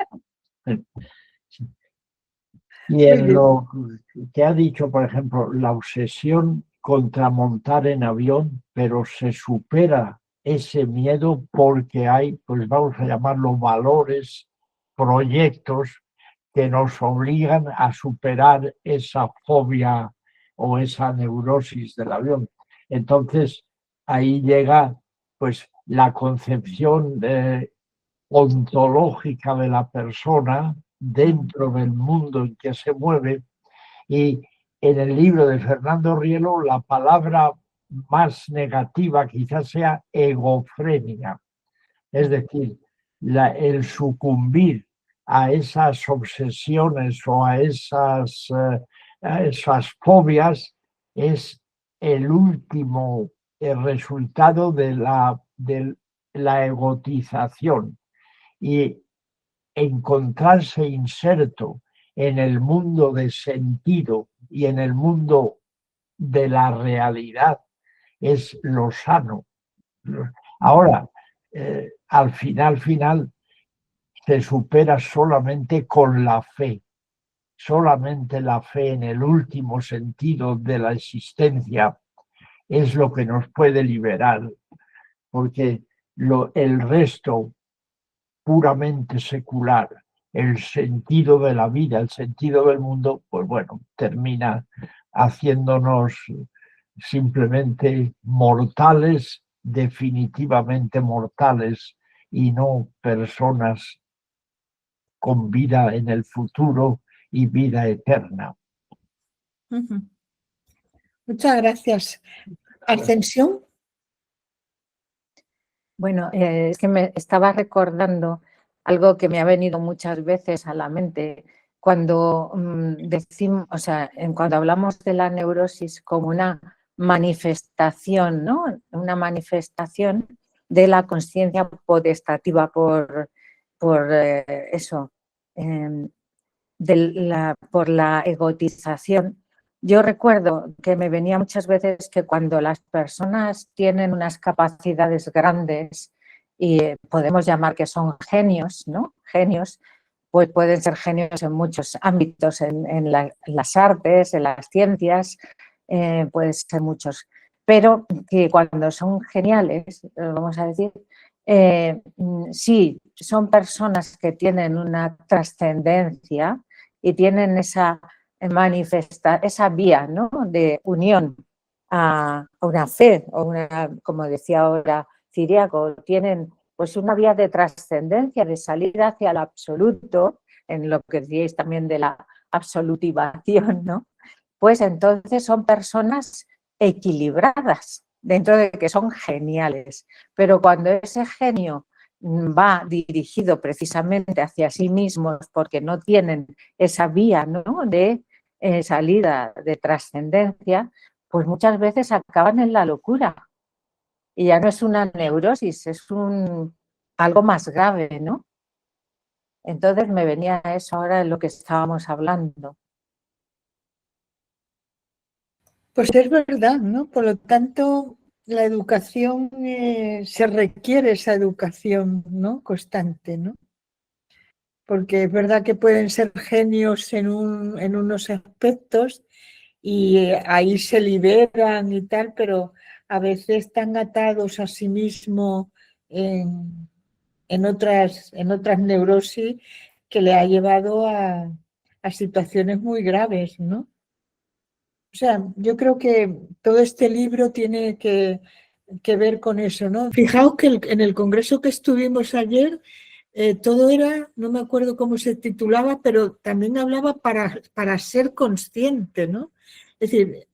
Y en lo que ha dicho, por ejemplo, la obsesión contra montar en avión, pero se supera ese miedo porque hay, pues vamos a llamarlo valores, proyectos que nos obligan a superar esa fobia o esa neurosis del avión. Entonces, ahí llega pues la concepción ontológica de la persona dentro del mundo en que se mueve. Y en el libro de Fernando Rielo la palabra más negativa quizás sea egofrenia, es decir, el sucumbir a esas obsesiones o a esas fobias es el último resultado de la egotización. Y encontrarse inserto en el mundo de sentido y en el mundo de la realidad es lo sano. Ahora, al final, se supera solamente con la fe. Solamente la fe en el último sentido de la existencia es lo que nos puede liberar, porque el resto puramente secular, el sentido de la vida, el sentido del mundo, pues bueno, termina haciéndonos simplemente mortales, definitivamente mortales, y no personas con vida en el futuro y vida eterna. Ujú. Muchas gracias. Ascensión. Bueno, es que me estaba recordando algo que me ha venido muchas veces a la mente cuando decimos, o sea, cuando hablamos de la neurosis como una manifestación, ¿no? Una manifestación de la consciencia potestativa por eso, por la egotización. Yo recuerdo que me venía muchas veces que cuando las personas tienen unas capacidades grandes y podemos llamar que son genios, ¿no? Genios, pues pueden ser genios en muchos ámbitos, en las artes, en las ciencias, pueden ser muchos. Pero que cuando son geniales, vamos a decir, sí, son personas que tienen una trascendencia y tienen esa vía, ¿no? De unión a una fe, o una, como decía ahora Ciriaco, tienen pues una vía de trascendencia, de salir hacia el absoluto, en lo que decíais también de la absolutivación, ¿no? Pues entonces son personas equilibradas, dentro de que son geniales. Pero cuando ese genio va dirigido precisamente hacia sí mismos porque no tienen esa vía, ¿no? de salida, de trascendencia, pues muchas veces acaban en la locura. Y ya no es una neurosis, es algo más grave, ¿no? Entonces me venía eso ahora en lo que estábamos hablando. Pues es verdad, ¿no? Por lo tanto, la educación, se requiere esa educación, ¿no? Constante, ¿no? Porque es verdad que pueden ser genios en unos aspectos y ahí se liberan y tal, pero a veces están atados a sí mismos en otras neurosis que le ha llevado a situaciones muy graves, ¿no? O sea, yo creo que todo este libro tiene que ver con eso, ¿no? Fijaos que en el congreso que estuvimos ayer, todo era, no me acuerdo cómo se titulaba, pero también hablaba para ser consciente, ¿no? Es decir,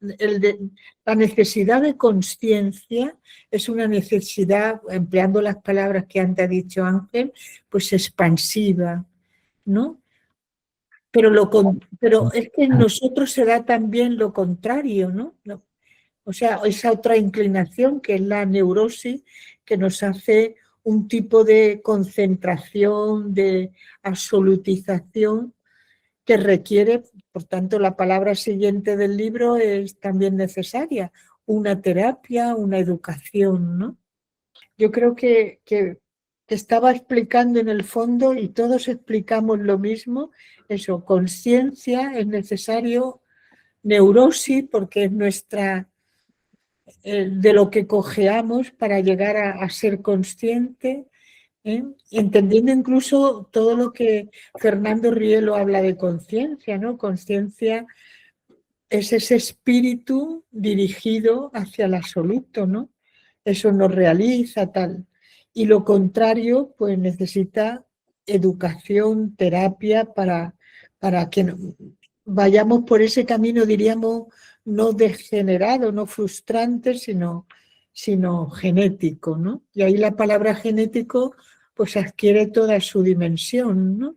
la necesidad de conciencia es una necesidad, empleando las palabras que antes ha dicho Ángel, pues expansiva, ¿no? Pero es que en nosotros se da también lo contrario, ¿no? O sea, esa otra inclinación que es la neurosis, que nos hace un tipo de concentración, de absolutización, que requiere, por tanto, la palabra siguiente del libro es también necesaria, una terapia, una educación, ¿no? Yo creo que estaba explicando en el fondo, y todos explicamos lo mismo, eso, conciencia es necesario, neurosis, porque es nuestra, de lo que cojeamos para llegar a ser consciente, entendiendo incluso todo lo que Fernando Rielo habla de conciencia, ¿no? Conciencia es ese espíritu dirigido hacia el absoluto, ¿no? Eso nos realiza tal. Y lo contrario, pues necesita educación, terapia para que vayamos por ese camino, diríamos, no degenerado, no frustrante, sino genético, ¿no? Y ahí la palabra genético pues adquiere toda su dimensión, ¿no?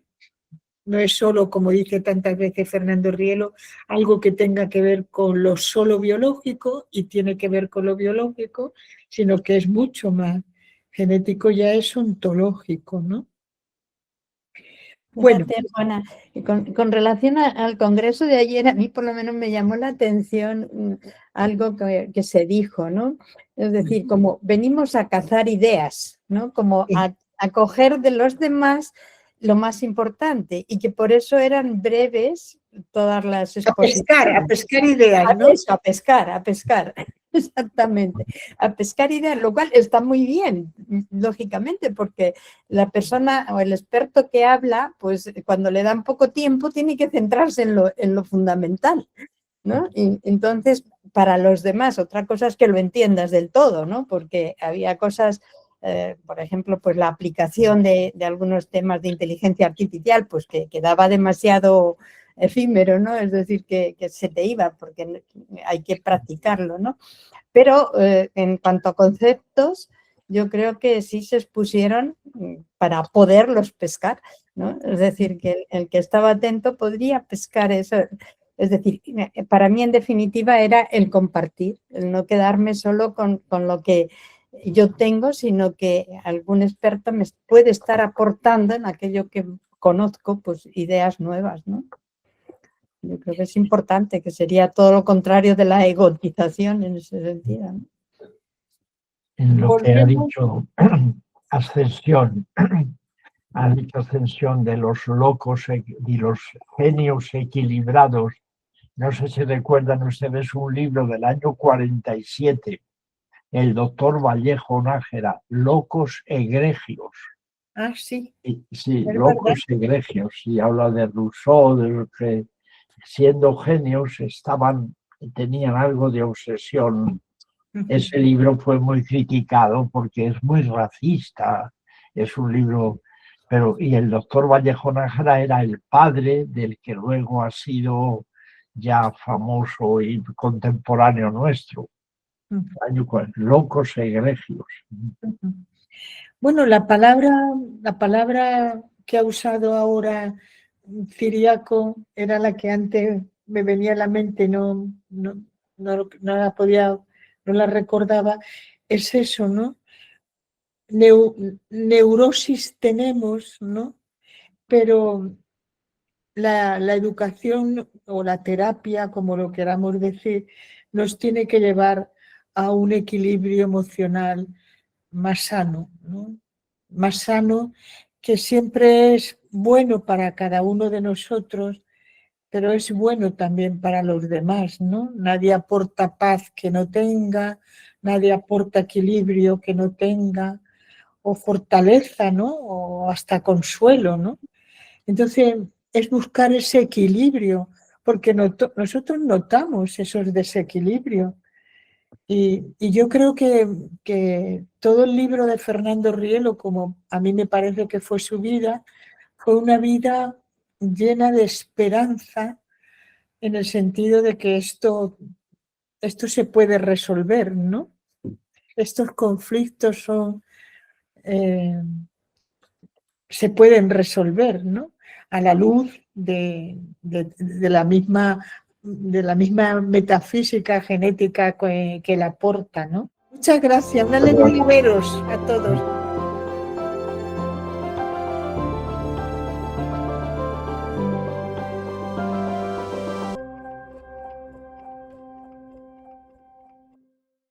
No es solo, como dice tantas veces Fernando Rielo, algo que tenga que ver con lo solo biológico y tiene que ver con lo biológico, sino que es mucho más. Genético ya es ontológico, ¿no? Bueno. Fíjate, Juana, y con relación al congreso de ayer, a mí por lo menos me llamó la atención algo que se dijo, ¿no? Es decir, como venimos a cazar ideas, ¿no? Como a coger de los demás lo más importante y que por eso eran breves todas las exposiciones. A pescar ideas, ¿no? Eso, a pescar, exactamente. A pescar ideas, lo cual está muy bien, lógicamente, porque la persona o el experto que habla, pues cuando le dan poco tiempo, tiene que centrarse en lo fundamental, ¿no? Y entonces, para los demás, otra cosa es que lo entiendas del todo, ¿no? Porque había cosas, por ejemplo, pues la aplicación de algunos temas de inteligencia artificial, pues que quedaba demasiado efímero, ¿no? Es decir, que se te iba porque hay que practicarlo, ¿no? Pero en cuanto a conceptos, yo creo que sí se expusieron para poderlos pescar, ¿no? Es decir, que el que estaba atento podría pescar eso. Es decir, para mí en definitiva era el compartir, el no quedarme solo con lo que yo tengo, sino que algún experto me puede estar aportando en aquello que conozco, pues ideas nuevas, ¿no? Yo creo que es importante, que sería todo lo contrario de la egotización en ese sentido, ¿no? En lo que ha dicho Ascensión, ha dicho Ascensión de los locos y los genios equilibrados. No sé si recuerdan ustedes un libro del año 47, el doctor Vallejo Nájera, Locos Egregios. Ah, sí. Sí, Es locos egregios. Y habla de Rousseau, de los que siendo genios tenían algo de obsesión. Ese libro fue muy criticado porque es muy racista. Es un libro, y el doctor Vallejo Nájera era el padre del que luego ha sido ya famoso y contemporáneo nuestro. Locos egregios. Bueno, la palabra que ha usado ahora Ciriaco era la que antes me venía a la mente, no la podía, no la recordaba. Es eso, ¿no? Neurosis tenemos, ¿no? Pero la educación o la terapia, como lo queramos decir, nos tiene que llevar a un equilibrio emocional más sano, ¿no? Más sano, que siempre es bueno para cada uno de nosotros, pero es bueno también para los demás, ¿no? Nadie aporta paz que no tenga, nadie aporta equilibrio que no tenga, o fortaleza, ¿no? O hasta consuelo, ¿no? Entonces, es buscar ese equilibrio, porque nosotros notamos esos desequilibrios. Y yo creo que todo el libro de Fernando Rielo, como a mí me parece que fue su vida, fue una vida llena de esperanza, en el sentido de que esto se puede resolver, ¿no? Estos conflictos se pueden resolver, ¿no? A la luz de la misma metafísica genética que la aporta, ¿no? Muchas gracias, dale de liberos a todos.